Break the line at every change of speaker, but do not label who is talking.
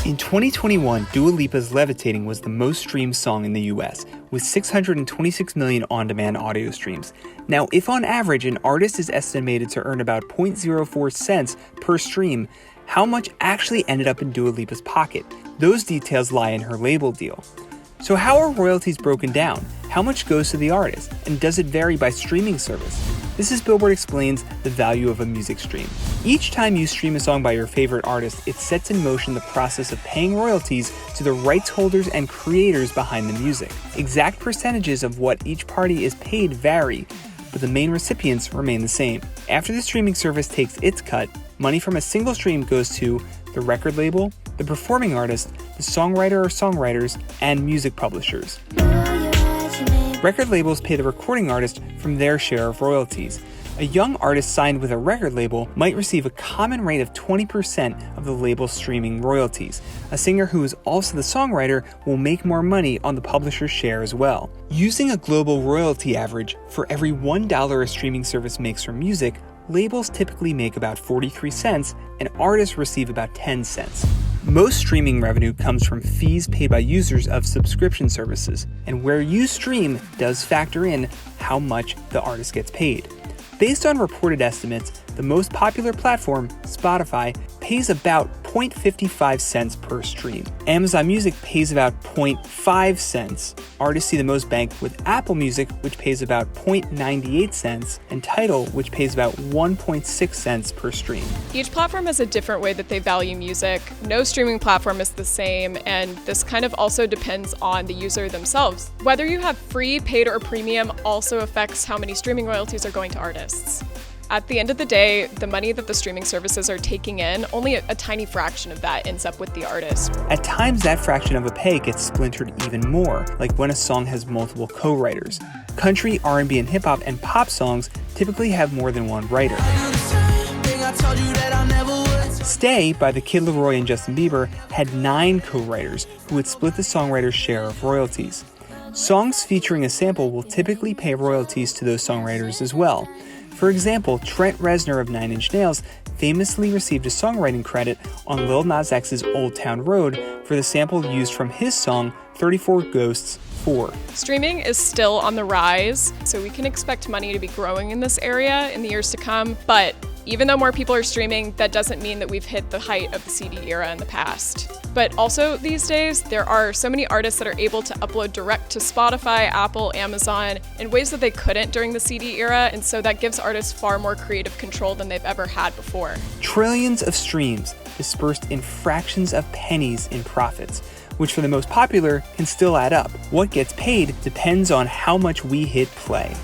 In 2021, Dua Lipa's Levitating was the most streamed song in the US, with 626 million on-demand audio streams. Now, if on average an artist is estimated to earn about 0.04 cents per stream, how much actually ended up in Dua Lipa's pocket? Those details lie in her label deal. So how are royalties broken down? How much goes to the artist? And does it vary by streaming service? This is Billboard Explains, the value of a music stream. Each time you stream a song by your favorite artist, it sets in motion the process of paying royalties to the rights holders and creators behind the music. Exact percentages of what each party is paid vary, but the main recipients remain the same. After the streaming service takes its cut, money from a single stream goes to the record label, the performing artist, the songwriter or songwriters, and music publishers. Record labels pay the recording artist from their share of royalties. A young artist signed with a record label might receive a common rate of 20% of the label's streaming royalties. A singer who is also the songwriter will make more money on the publisher's share as well. Using a global royalty average, for every $1 a streaming service makes from music, labels typically make about 43 cents and artists receive about 10 cents. Most streaming revenue comes from fees paid by users of subscription services, and where you stream does factor in how much the artist gets paid. Based on reported estimates, the most popular platform, Spotify, pays about 0.55 cents per stream. Amazon Music pays about 0.5 cents. Artists see the most bang with Apple Music, which pays about 0.98 cents, and Tidal, which pays about 1.6 cents per stream.
Each platform has a different way that they value music. No streaming platform is the same, and this kind of also depends on the user themselves. Whether you have free, paid, or premium also affects how many streaming royalties are going to artists. At the end of the day, the money that the streaming services are taking in, only a tiny fraction of that ends up with the artist.
At times, that fraction of a pay gets splintered even more, like when a song has multiple co-writers. Country, R&B, and hip-hop and pop songs typically have more than one writer. Stay by the Kid Laroi and Justin Bieber had 9 co-writers who would split the songwriter's share of royalties. Songs featuring a sample will typically pay royalties to those songwriters as well. For example, Trent Reznor of 9 Inch Nails famously received a songwriting credit on Lil Nas X's Old Town Road for the sample used from his song 34 Ghosts 4.
Streaming is still on the rise, so we can expect money to be growing in this area in the years to come, but even though more people are streaming, that doesn't mean that we've hit the height of the CD era in the past. But also these days, there are so many artists that are able to upload direct to Spotify, Apple, Amazon in ways that they couldn't during the CD era, and so that gives artists far more creative control than they've ever had before.
Trillions of streams dispersed in fractions of pennies in profits, which for the most popular can still add up. What gets paid depends on how much we hit play.